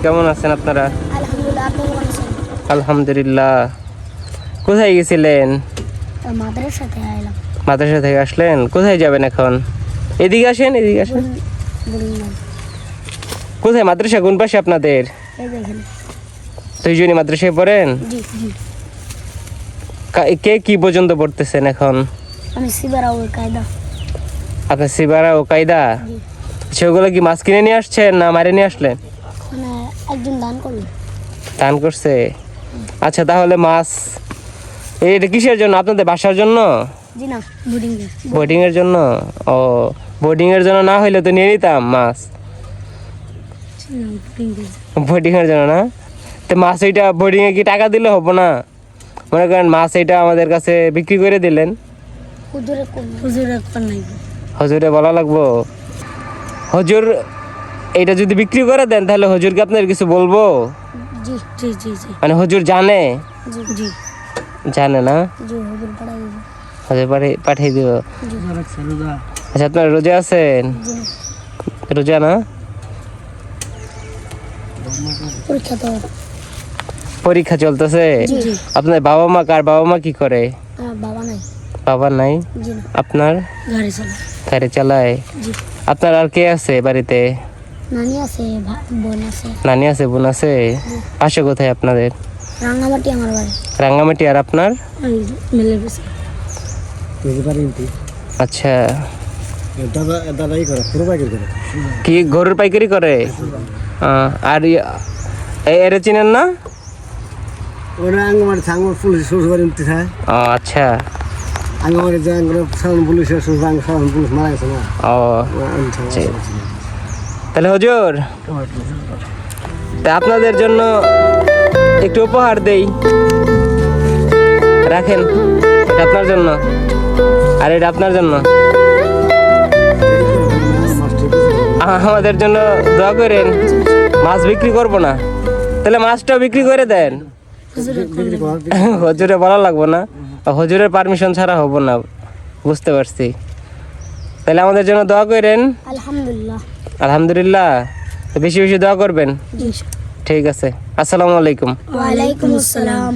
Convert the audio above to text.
কেমন আছেন আপনারা? আলহামদুলিল্লাহ, আপনি কেমন আছেন? আলহামদুলিল্লাহ। কোথায় গেছিলেন? মাদ্রাসাতে আইলাম। মাদ্রাসা থেকে আসলেন? কোথায় যাবেন এখন? এদিকে আসেন, এদিকে আসেন। বুড়িমাল। কোথায় মাদ্রাসা? কোন পাশে আপনাদের? এই দেখেন। দুইজনই মাদ্রাসায় পড়েন? জি জি। কে কি পর্যন্ত পড়তেছেন এখন? আমি সিবারা ও কায়দা। আপনার সিবারা ও কায়দা? জি। সেগুলো কি মাছ কিনে নিয়ে আসছেন না মারে নিয়ে আসলেন? মানে একজন দান করলো। দান করছে? আচ্ছা, তাহলে মাছ এটা কিসের জন্য? আপনাদের বাসার জন্য? জি না, বোর্ডিং এ। বোর্ডিং এর জন্য? ও, বোর্ডিং এর জন্য না হইলে তো নিয়ে নিতাম মাছ। বোর্ডিং এর জন্য না? তো মাছ এইটা বোর্ডিং এ কি টাকা দিলে হবো না? মনে করেন মাছ এইটা আমাদের কাছে বিক্রি করে দিলেন, হুজুরে কোন নাই। হজুরে বলা লাগবো? হজুর এইটা যদি বিক্রি করে দেন তাহলে হজুরকে আপনার কিছু বলবো? জি জি জি জি। মানে হজুর জানে? জি জি। জানে না? জি, হুজুর পড়াই দিবে। হজুর পাঠিয়ে দিব। জি। আচ্ছা, আপনার রোজা আছেন? জি। রোজা না? পরীক্ষা তো। পরীক্ষা চলতেছে? জি জি। আপনার বাবা মা কার? বাবা মা কি করে? বাবা নাই। বাবা নাই? জি না। আপনার? গাড়ি চালা। গাড়ি চালায়? জি। আপনার আর কে আছে বাড়িতে? নানি আছে, বোন আছে। নানি আছে, বোন আছে? পাশে কোথায় আপনাদের? রাঙ্গামাটি আমার বাড়ি। রাঙ্গামাটি। আর আপনার? মেলে বসে। আচ্ছা, দাদাই করে পুরো পাইকারি করে। কি গরুর পাইকারি করে? আর এর চিনেন না? ওরা আঙ্গমারি আঙ্গমার পুলিশ শ্বশুরবাড়ি উঠতে থাকে। আচ্ছা। আঙ্গমারি যে সাধারণ পুলিশের শ্বশুর সাধারণ পুলিশ মারা গেছে না। ও, তাহলে হুজুর তা আপনাদের জন্য একটু উপহার দেই, রাখেন। এটা আপনার জন্য, আর এটা আপনার জন্য। আমাদের জন্য দোয়া করেন। মাছ বিক্রি করবো না, তাহলে মাছটাও বিক্রি করে দেন। হজুরে বলা লাগবো না, হজুরের পারমিশন ছাড়া হবো না, বুঝতে পারছি। তাহলে আমাদের জন্য দোয়া করেন। আলহামদুলিল্লাহ। আলহামদুলিল্লাহ। বেশি বেশি দোয়া করবেন। জি। ঠিক আছে। আসসালামু আলাইকুম। ওয়ালাইকুম আসসালাম।